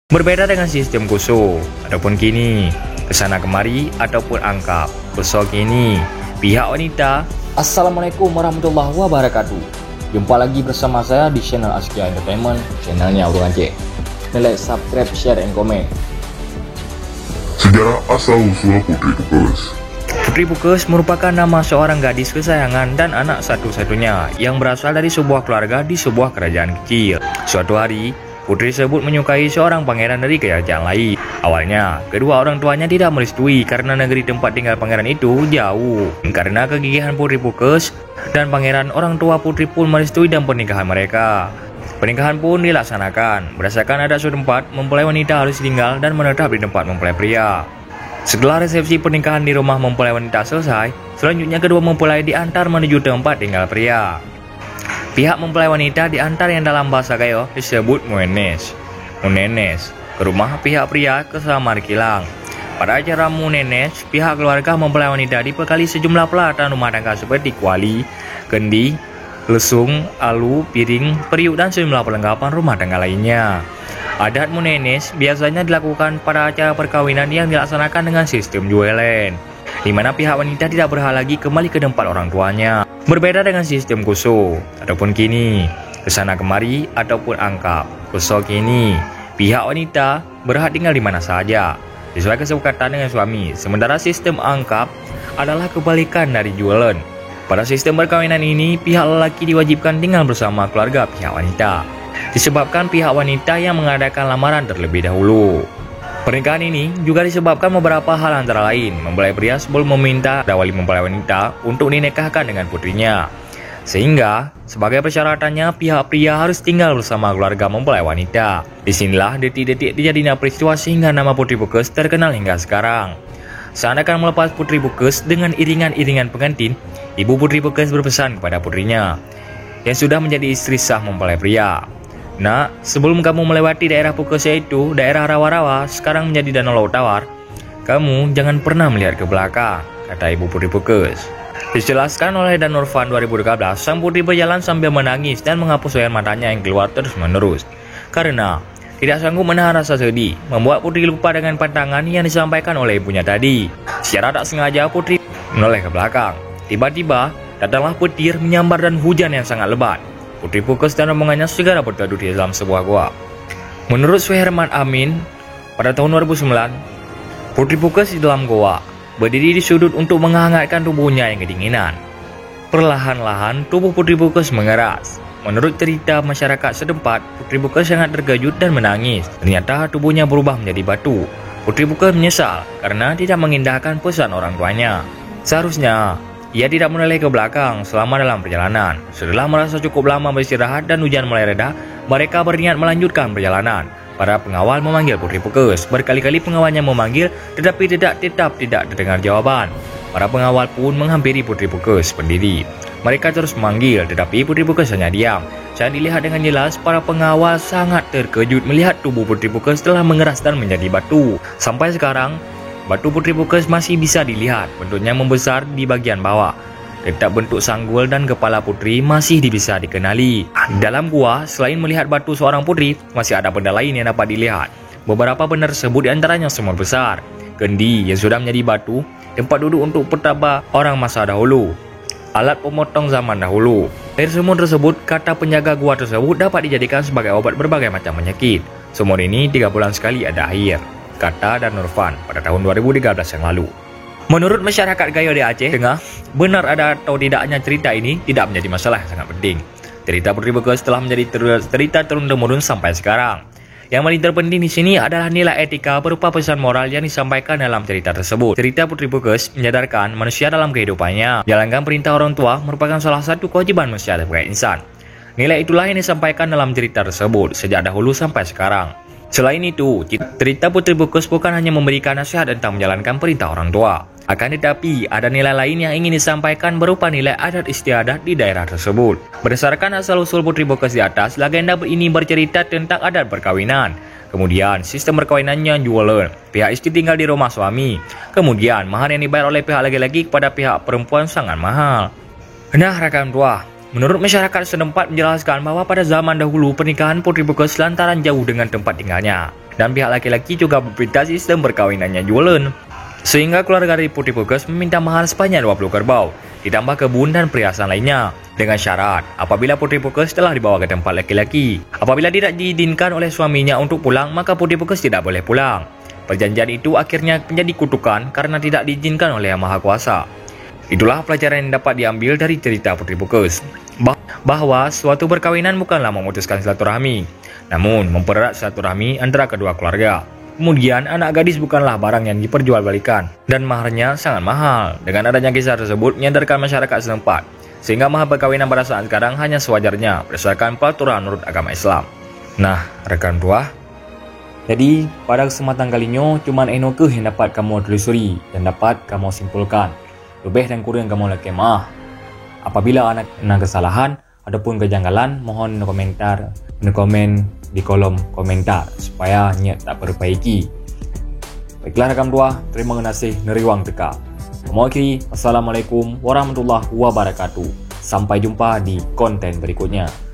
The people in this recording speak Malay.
Berbeda dengan sistem kuso, adapun kini kesana kemari ataupun angkap. Kuso kini pihak wanita. Assalamualaikum warahmatullahi wabarakatuh. Jumpa lagi bersama saya di channel Askia Entertainment, channelnya Abdul Aceh. Like, subscribe, share, and comment. Sejarah asal-usul Putri Pukes. Putri Pukes merupakan nama seorang gadis kesayangan dan anak satu-satunya yang berasal dari sebuah keluarga di sebuah kerajaan kecil. Suatu hari, putri tersebut menyukai seorang pangeran dari kerajaan lain. Awalnya, kedua orang tuanya tidak merestui karena negeri tempat tinggal pangeran itu jauh. Karena kegigihan Putri Pukes dan pangeran, orang tua putri pun merestui dan pernikahan mereka. Pernikahan pun dilaksanakan. Berdasarkan adat setempat, mempelai wanita harus tinggal dan menetap di tempat mempelai pria. Setelah resepsi pernikahan di rumah mempelai wanita selesai, selanjutnya kedua mempelai diantar menuju tempat tinggal pria. Pihak mempelai wanita diantar yang dalam bahasa Gayo disebut munenes ke rumah pihak pria ke Samar Kilang. Pada acara munenes, pihak keluarga mempelai wanita dibekali sejumlah peralatan rumah tangga seperti kuali, kendi, lesung, alu, piring, periuk, dan sejumlah perlengkapan rumah tangga lainnya. Adat munenes biasanya dilakukan pada acara perkawinan yang dilaksanakan dengan sistem juelen, di mana pihak wanita tidak berhak lagi kembali ke tempat orang tuanya. Berbeda dengan sistem kuso, ataupun kini kesana kemari ataupun angkap. Kuso kini pihak wanita berhak tinggal di mana saja sesuai kesepakatan dengan suami, sementara sistem angkap adalah kebalikan dari juelen. Pada sistem perkawinan ini, pihak lelaki diwajibkan tinggal bersama keluarga pihak wanita, disebabkan pihak wanita yang mengadakan lamaran terlebih dahulu. Pernikahan ini juga disebabkan beberapa hal, antara lain mempelai pria sebelum meminta wali mempelai wanita untuk dinikahkan dengan putrinya, sehingga sebagai persyaratannya pihak pria harus tinggal bersama keluarga mempelai wanita. Disinilah detik-detik terjadinya peristiwa sehingga nama Putri Pukes terkenal hingga sekarang. Saat akan melepas Putri Pukes dengan iringan-iringan pengantin, ibu Putri Pukes berpesan kepada putrinya yang sudah menjadi istri sah mempelai pria, "Nak, sebelum kamu melewati daerah Pukes, yaitu daerah rawa-rawa, sekarang menjadi danau laut tawar, kamu jangan pernah melihat ke belakang," kata ibu Putri Pukes. Dijelaskan oleh Dan Nurfan 2013, sang putri berjalan sambil menangis dan menghapus air matanya yang keluar terus-menerus. Karena tidak sanggup menahan rasa sedih, membuat putri lupa dengan pantangan yang disampaikan oleh ibunya tadi. Secara tak sengaja putri menoleh ke belakang. Tiba-tiba datanglah petir menyambar dan hujan yang sangat lebat. Putri Pukes dan rombongannya segera berteduh di dalam sebuah gua. Menurut Suherman Amin, pada tahun 2009, Putri Pukes di dalam gua berdiri di sudut untuk menghangatkan tubuhnya yang kedinginan. Perlahan-lahan tubuh Putri Pukes mengeras. Menurut cerita masyarakat setempat, Putri Pukes sangat terkejut dan menangis. Ternyata tubuhnya berubah menjadi batu. Putri Pukes menyesal karena tidak mengindahkan pesan orang tuanya. Seharusnya ia tidak menoleh ke belakang selama dalam perjalanan. Setelah merasa cukup lama beristirahat dan hujan mulai reda, mereka berniat melanjutkan perjalanan. Para pengawal memanggil Putri Pukes. Berkali-kali pengawalnya memanggil, tetapi tidak terdengar jawaban. Para pengawal pun menghampiri Putri Pukes berdiri. Mereka terus memanggil, tetapi Putri Pukes hanya diam. Saat dilihat dengan jelas, para pengawal sangat terkejut melihat tubuh Putri Pukes telah mengeras dan menjadi batu. Sampai sekarang, batu Putri Pukes masih bisa dilihat, bentuknya membesar di bagian bawah. Letak bentuk sanggul dan kepala putri masih bisa dikenali. Dalam gua, selain melihat batu seorang putri, masih ada benda lain yang dapat dilihat. Beberapa benda tersebut diantaranya semut besar, kendi yang sudah menjadi batu, tempat duduk untuk petaba orang masa dahulu, alat pemotong zaman dahulu. Dari semut tersebut, kata penjaga gua tersebut dapat dijadikan sebagai obat berbagai macam penyakit. Semut ini 3 bulan sekali ada air, kata Dan Nurfan pada tahun 2013 yang lalu. Menurut masyarakat Gayo di Aceh Tengah, benar ada atau tidaknya cerita ini tidak menjadi masalah yang sangat penting. Cerita Putri Pukes telah menjadi cerita turun-temurun sampai sekarang. Yang paling terpenting di sini adalah nilai etika berupa pesan moral yang disampaikan dalam cerita tersebut. Cerita Putri Pukes menyadarkan manusia dalam kehidupannya. Menjalankan perintah orang tua merupakan salah satu kewajiban manusia sebagai insan. Nilai itulah yang disampaikan dalam cerita tersebut sejak dahulu sampai sekarang. Selain itu, cerita Putri Pukes bukan hanya memberikan nasihat tentang menjalankan perintah orang tua. Akan tetapi, ada nilai lain yang ingin disampaikan berupa nilai adat istiadat di daerah tersebut. Berdasarkan asal-usul Putri Pukes di atas, legenda ini bercerita tentang adat perkawinan. Kemudian, sistem perkawinannya jualen. Pihak istri tinggal di rumah suami. Kemudian, mahar yang dibayar oleh pihak laki-laki kepada pihak perempuan sangat mahal. Nah, rekan tua, Menurut masyarakat setempat menjelaskan bahwa pada zaman dahulu pernikahan Putri Pukes lantaran jauh dengan tempat tinggalnya. dan pihak laki-laki juga meminta sistem perkawinannya jualan. Sehingga keluarga dari Putri Bagus meminta mahar sebanyak 20 kerbau, ditambah kebun dan perhiasan lainnya, dengan syarat apabila Putri Bagus telah dibawa ke tempat laki-laki. Apabila tidak diizinkan oleh suaminya untuk pulang, maka Putri Bagus tidak boleh pulang. Perjanjian itu akhirnya menjadi kutukan karena tidak diizinkan oleh Yang Maha Kuasa. Itulah pelajaran yang dapat diambil dari cerita Putri Bagus, bahwa suatu perkawinan bukanlah memutuskan silaturahmi, namun mempererat silaturahmi antara kedua keluarga. Kemudian, anak gadis bukanlah barang yang diperjualbelikan, dan maharnya sangat mahal. Dengan adanya kisah tersebut menyadarkan masyarakat setempat, sehingga mahar perkawinan pada saat sekarang hanya sewajarnya berdasarkan peraturan menurut agama Islam. Nah, rekan buah, jadi pada kesempatan kali ini cuman Enoke yang dapat kamu telusuri dan dapat kamu simpulkan. Lebih dan kurang kamu lagi maaf. Apabila ada kesalahan ataupun kejanggalan, mohon komentar, komen di kolom komentar supaya nyet tak perbaiki. Baiklah rekan tua, terima kasih neriwang teka. Assalamualaikum warahmatullahi wabarakatuh. Sampai jumpa di konten berikutnya.